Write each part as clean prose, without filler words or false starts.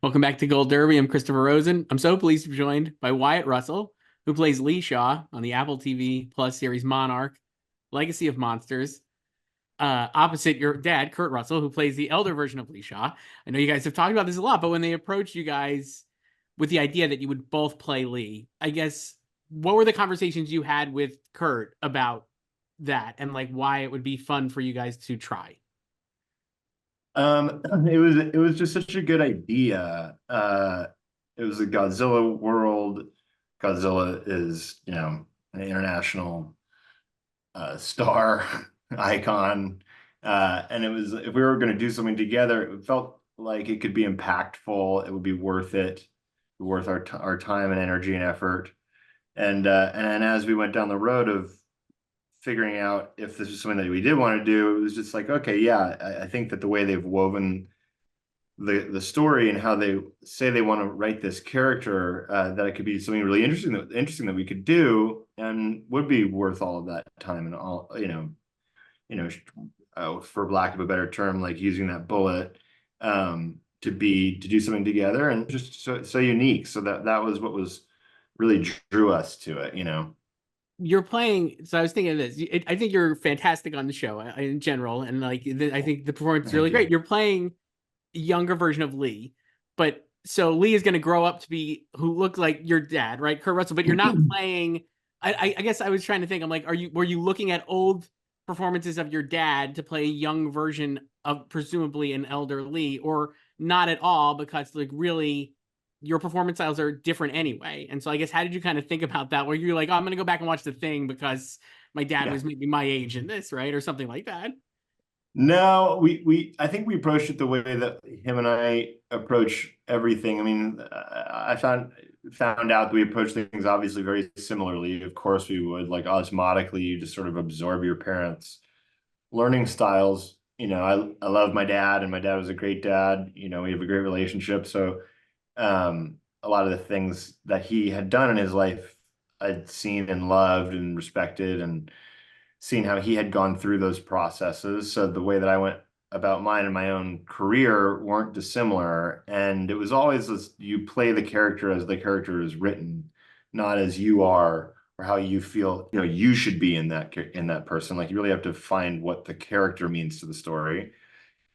Welcome back to Gold Derby. I'm Christopher Rosen. I'm so pleased to be joined by Wyatt Russell, who plays Lee Shaw on the Apple TV Plus series Monarch, Legacy of Monsters, opposite your dad, Kurt Russell, who plays the elder version of Lee Shaw. I know you guys have talked about this a lot, but when they approached you guys with the idea that you would both play Lee, I guess, what were the conversations you had with Kurt about that and like why it would be fun for you guys to try? It was just such a good idea. It was a Godzilla world. Godzilla is, an international star icon. And it was if we were going to do something together, it felt like it could be impactful. It would be worth it, worth our time and energy and effort. And as we went down the road of figuring out if this was something that we did want to do, it was just like, okay, yeah, I think that the way they've woven the story and how they say they want to write this character, that it could be something really interesting that we could do and would be worth all of that time and all, you know, for lack of a better term, like using that bullet to do something together and just so unique. So that was what was really drew us to it. You're playing. So I was thinking of this. I think you're fantastic on the show in general, and like I think the performance is really Thank great. you. You're playing a younger version of Lee, but so Lee is going to grow up to be who looked like your dad, right, Kurt Russell. But you're not playing. I guess I was trying to think. I'm like, were you looking at old performances of your dad to play a young version of presumably an elder Lee, or not at all because like really your performance styles are different anyway. And so I guess how did you kind of think about that? Where you're like, oh, I'm gonna go back and watch the thing because my dad Yeah. was maybe my age in this, right? Or something like that. No, I think we approached it the way that him and I approach everything. I mean, I found out that we approach things obviously very similarly. Of course, we would like osmotically, you just sort of absorb your parents' learning styles. I love my dad, and my dad was a great dad. We have a great relationship. So, a lot of the things that he had done in his life, I'd seen and loved and respected, and seeing how he had gone through those processes. So the way that I went about mine and my own career weren't dissimilar. And it was always this, you play the character as the character is written, not as you are or how you feel, you should be in that person. Like you really have to find what the character means to the story.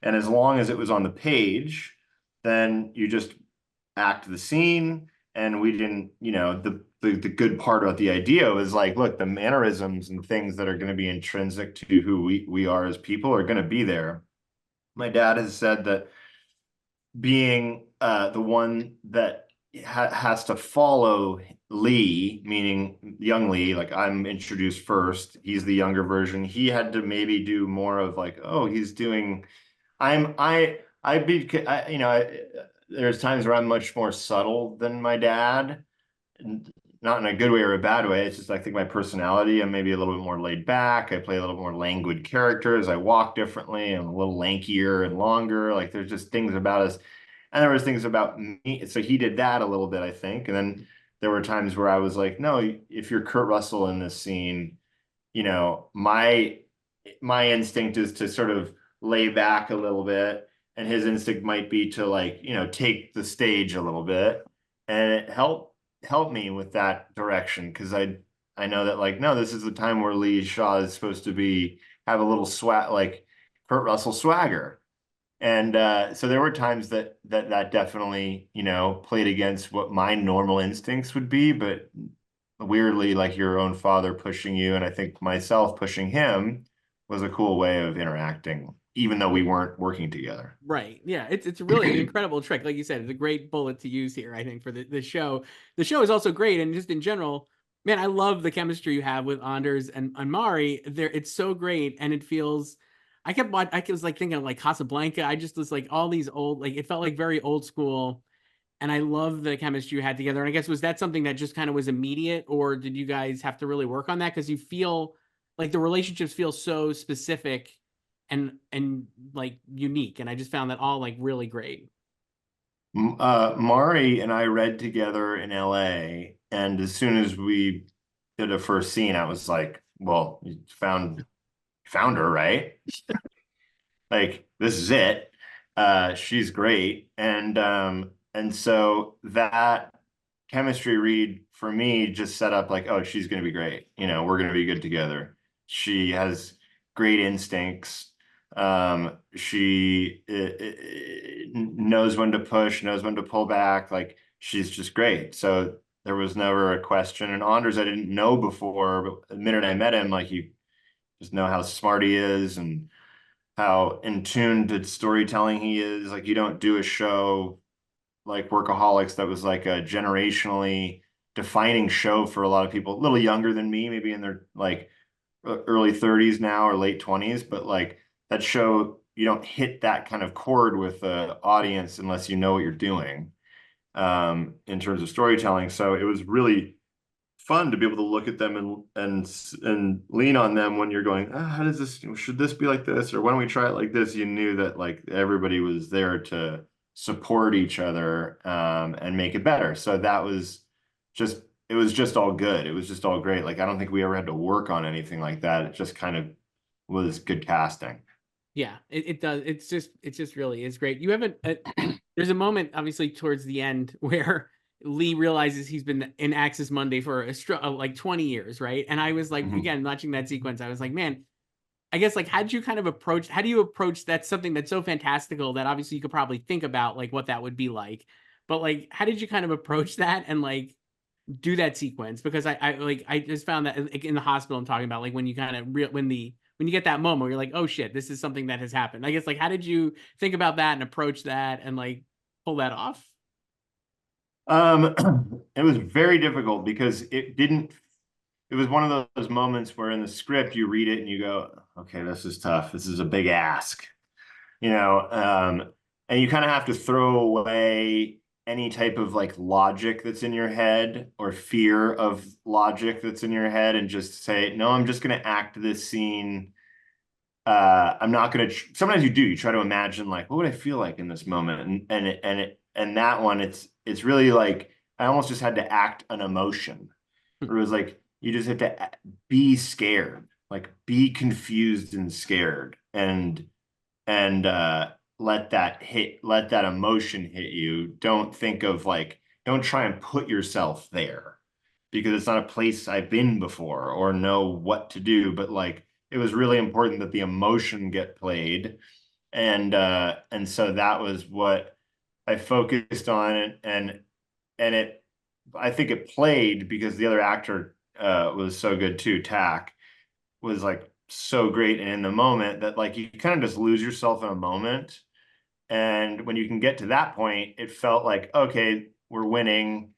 And as long as it was on the page, then you just act the scene. And we didn't, the good part about the idea was like, look, the mannerisms and things that are going to be intrinsic to who we are as people are going to be there. My dad has said that being the one that has to follow Lee, meaning young Lee, like I'm introduced first, he's the younger version. He had to maybe do more of like, oh, he's doing I be there's times where I'm much more subtle than my dad, not in a good way or a bad way. It's just I think my personality, I'm maybe a little bit more laid back. I play a little more languid characters. I walk differently. I'm a little lankier and longer. Like there's just things about us, and there was things about me. So he did that a little bit, I think, and then there were times where I was like, no, if you're Kurt Russell in this scene, my instinct is to sort of lay back a little bit, and his instinct might be to like, take the stage a little bit, and it helped me with that direction because I know that like, no, this is the time where Lee Shaw is supposed to be have a little swag like Kurt Russell swagger. And so there were times that definitely, played against what my normal instincts would be, but weirdly, like your own father pushing you, and I think myself pushing him was a cool way of interacting, even though we weren't working together. Right. Yeah. It's really an incredible trick. Like you said, it's a great bullet to use here, I think, for the show. The show is also great. And just in general, man, I love the chemistry you have with Anders and Mari. There, it's so great. And it feels I was like thinking of like Casablanca. I just was like all these old, like it felt like very old school. And I love the chemistry you had together. And I guess was that something that just kind of was immediate, or did you guys have to really work on that? Because you feel like the relationships feel so specific and like unique. And I just found that all like really great. Mari and I read together in LA, and as soon as we did a first scene, I was like, well, you found her, right? Like this is it. She's great. And and so that chemistry read for me just set up like, oh, she's going to be great. We're going to be good together. She has great instincts. She knows when to push, knows when to pull back. Like, she's just great. So there was never a question. And Anders, I didn't know before, but the minute I met him, like, you just know how smart he is and how in tune to storytelling he is. Like, you don't do a show like Workaholics that was like a generationally defining show for a lot of people, a little younger than me, maybe in their like early 30s now or late 20s, but like that show, you don't hit that kind of chord with the audience unless you know what you're doing in terms of storytelling. So it was really fun to be able to look at them and lean on them when you're going, how does this, should this be like this, or why don't we try it like this? You knew that like everybody was there to support each other and make it better. So that was just, it was just all good. It was just all great. Like, I don't think we ever had to work on anything like that. It just kind of was good casting. Yeah, it does. It's just really is great. You haven't. There's a moment, obviously, towards the end where Lee realizes he's been in Axis Monday for like 20 years, right? And I was like, Mhm. again, watching that sequence, I was like, man, I guess like how do you approach that's something that's so fantastical that obviously you could probably think about like what that would be like, but like how did you kind of approach that and like do that sequence? Because I just found that like, in the hospital I'm talking about like when you kind of when you get that moment where you're like, oh shit, this is something that has happened. I guess like how did you think about that and approach that and like pull that off? It was very difficult because it was one of those moments where in the script you read it and you go, okay, this is tough. This is a big ask, you know, and you kind of have to throw away any type of like logic that's in your head or fear of logic that's in your head and just say, no, I'm just going to act this scene. I'm not going to, sometimes you do, you try to imagine like, what would I feel like in this moment? And that one, it's really like, I almost just had to act an emotion. It was like, you just have to be scared, like be confused and scared and let that emotion hit you. Don't think of like, don't try and put yourself there because it's not a place I've been before or know what to do. But like, it was really important that the emotion get played. And so that was what I focused on and it I think it played because the other actor was so good too. Tack was like so great and in the moment that like you kind of just lose yourself in a moment. And when you can get to that point, it felt like, okay, we're winning.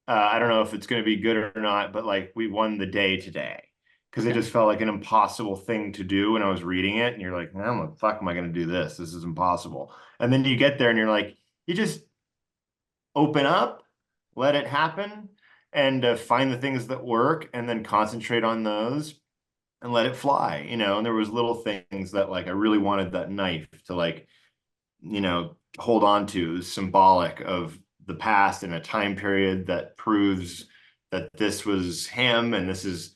I don't know if it's going to be good or not, but like we won the day today. Because it Okay. just felt like an impossible thing to do when I was reading it. And you're like, how the fuck am I going to do this? This is impossible. And then you get there and you're like, you just open up, let it happen, and find the things that work and then concentrate on those and let it fly, and there was little things that like I really wanted that knife to like, hold on to, symbolic of the past in a time period that proves that this was him and this is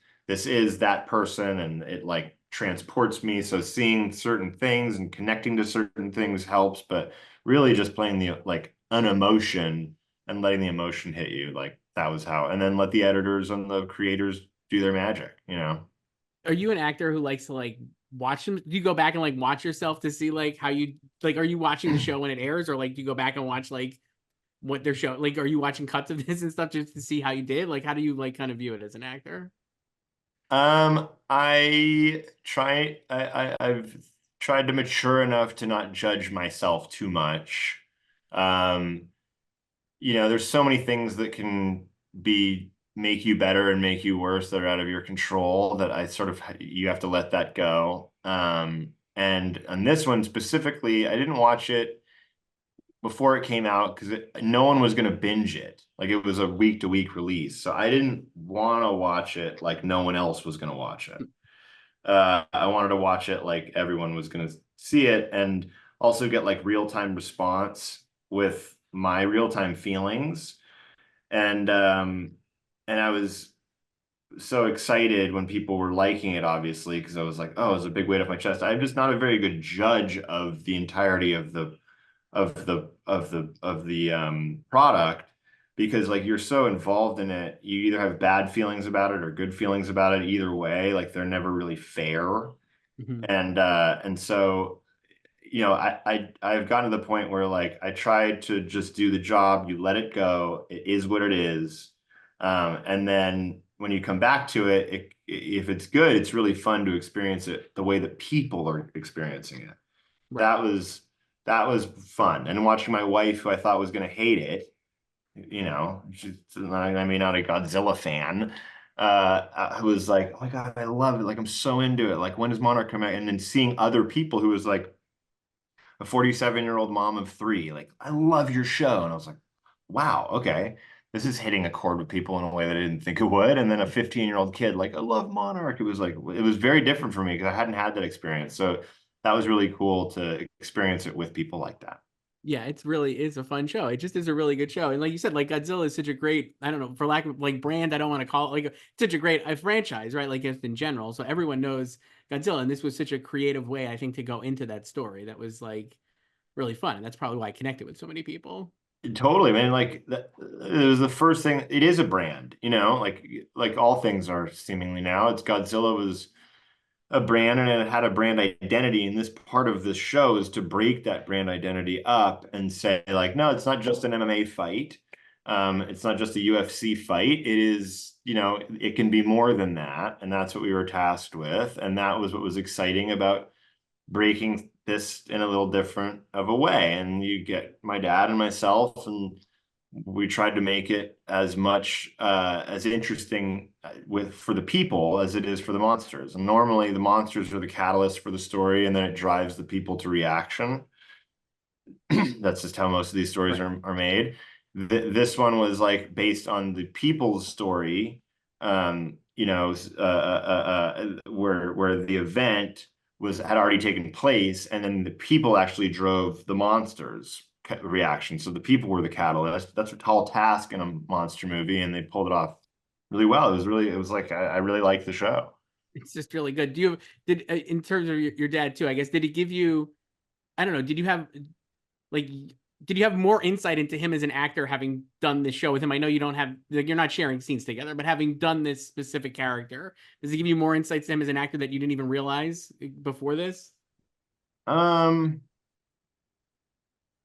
that person and it like transports me. So seeing certain things and connecting to certain things helps, but really just playing the like an emotion and letting the emotion hit you. Like that was how, and then let the editors and the creators do their magic. Are you an actor who likes to like watch them? Do you go back and like watch yourself to see like how you like are you watching the show when it airs or like do you go back and watch like what they're showing? Like are you watching cuts of this and stuff just to see how you did? Like how do you like kind of view it as an actor? I've tried to mature enough to not judge myself too much. Um, there's so many things that can make you better and make you worse that are out of your control that I sort of you have to let that go. And on this one specifically, I didn't watch it before it came out because no one was going to binge it. Like it was a week to week release. So I didn't want to watch it like no one else was going to watch it. I wanted to watch it like everyone was going to see it and also get like real time response with my real time feelings. And I was so excited when people were liking it, obviously, because I was like, oh, it's a big weight off my chest. I'm just not a very good judge of the entirety of of the product, because like you're so involved in it, you either have bad feelings about it or good feelings about it. Either way, like they're never really fair. Mhm. And so, I've gotten to the point where like I try to just do the job, you let it go, it is what it is. And then when you come back to it, if it's good, it's really fun to experience it the way that people are experiencing it. Right. That was fun. And watching my wife, who I thought was going to hate it, she's I mean, not a Godzilla fan. I was like, oh my God, I love it. Like, I'm so into it. Like, when does Monarch come out? And then seeing other people who was like a 47-year-old mom of three, like, I love your show. And I was like, wow, okay. This is hitting a chord with people in a way that I didn't think it would. And then a 15-year-old kid, like, I love Monarch. It was like, it was very different for me because I hadn't had that experience. So that was really cool to experience it with people like that. Yeah, it's a fun show. It just is a really good show. And like you said, like Godzilla is such a great, I don't know, for lack of like brand, I don't want to call it like such a great franchise, right? Like just in general. So everyone knows Godzilla. And this was such a creative way, I think, to go into that story that was like really fun. And that's probably why I connected with so many people. Totally, man. Like that, it was the first thing. It is a brand, like all things are seemingly now. It's Godzilla was a brand and it had a brand identity. And this part of the show is to break that brand identity up and say, like, no, it's not just an MMA fight. It's not just a UFC fight. It is, it can be more than that. And that's what we were tasked with. And that was what was exciting about breaking this in a little different of a way. And you get my dad and myself, and we tried to make it as much as interesting for the people as it is for the monsters. And normally the monsters are the catalyst for the story, and then it drives the people to reaction. That's just how most of these stories Right. are made. This one was like based on the people's story, where the event had already taken place, and then the people actually drove the monsters reaction. So the people were the catalyst. That's a tall task in a monster movie, and they pulled it off really well. It was like I really liked the show. It's just really good. In terms of your dad too, I guess, did he give you, I don't know, like did you have more insight into him as an actor having done this show with him? I know you don't have, like, you're not sharing scenes together, but having done this specific character, does it give you more insights to him as an actor that you didn't even realize before this? Um,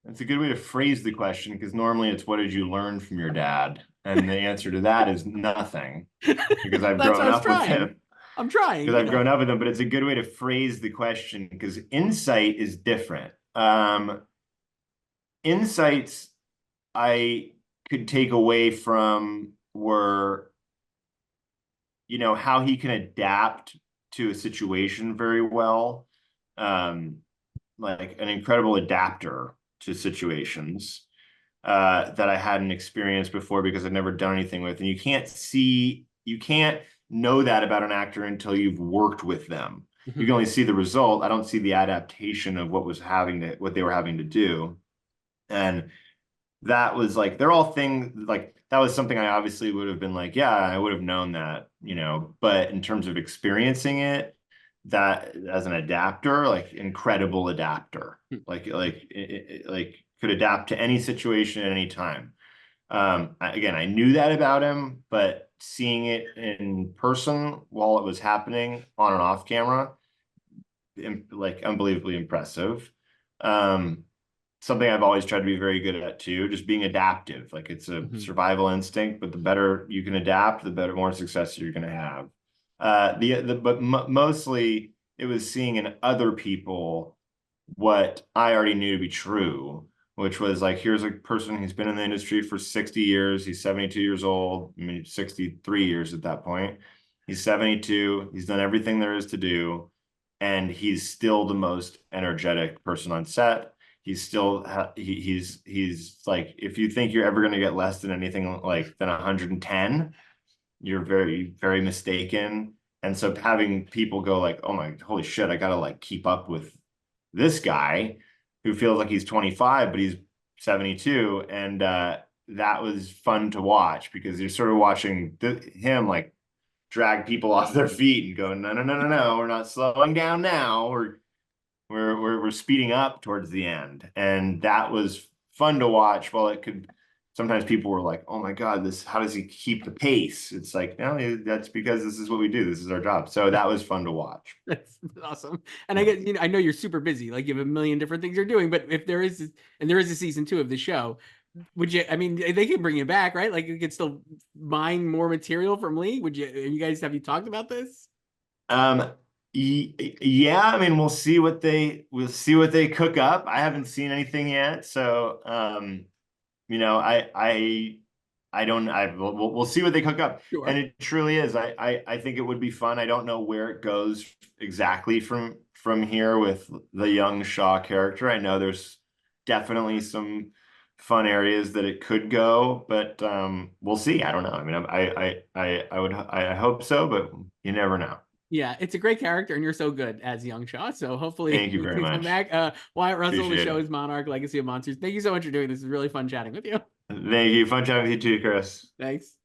That's a good way to phrase the question, because normally it's what did you learn from your dad? And the answer to that is nothing, because I've That's what grown I was up with trying. him. I'm trying, Because I've grown up with him, but it's a good way to phrase the question because insight is different. Insights I could take away from were, how he can adapt to a situation very well. Um, like an incredible adapter to situations that I hadn't experienced before because I'd never done anything with. And you can't know that about an actor until you've worked with them. You Mhm. can only see the result. I don't see the adaptation of what they were having to do. And that was like, they're all things like that was something I obviously would have been like, yeah, I would have known that, but in terms of experiencing it, that as an adapter, like incredible adapter, like could adapt to any situation at any time. Again, I knew that about him, but seeing it in person while it was happening on and off camera, like unbelievably impressive. Um, Something I've always tried to be very good at too, just being adaptive. Like it's a Mhm. survival instinct, but the better you can adapt, the better, more success you're going to have. But mostly it was seeing in other people what I already knew to be true, which was like, here's a person who's been in the industry for 60 years. He's 72 years old. I mean, 63 years at that point. He's 72. He's done everything there is to do. And he's still the most energetic person on set. He's still, he's like, if you think you're ever going to get less than anything like than 110, you're very, very mistaken. And so having people go like, oh my, holy shit, I gotta like keep up with this guy who feels like he's 25, but he's 72. And that was fun to watch because you're sort of watching him like drag people off their feet and go, no, no, no, no, no, we're not slowing down now. we're speeding up towards the end, and that was fun to watch. While it could sometimes people were like, "Oh my God, this how does he keep the pace?" It's like, no, that's because this is what we do. This is our job. So that was fun to watch. That's awesome. And I get, I know you're super busy, like you have a million different things you're doing, but if there is, and there is a season 2 of the show, would you, I mean, they can bring you back, right? Like you could still mine more material from Lee. Would you guys, have you talked about this? Um, yeah, I mean, we'll see what they cook up. I haven't seen anything yet, so you know, I don't I we'll see what they cook up. Sure. And it truly is. I think it would be fun. I don't know where it goes exactly from here with the young Shaw character. I know there's definitely some fun areas that it could go, but we'll see. I don't know. I mean, I hope so, but you never know. Yeah, it's a great character, and you're so good as young Shaw. So hopefully Thank you very things come much. back. Wyatt Russell, the Appreciate show it. is Monarch, Legacy of Monsters. Thank you so much for doing this. It's really fun chatting with you. Thank you. Fun chatting with you too, Chris. Thanks.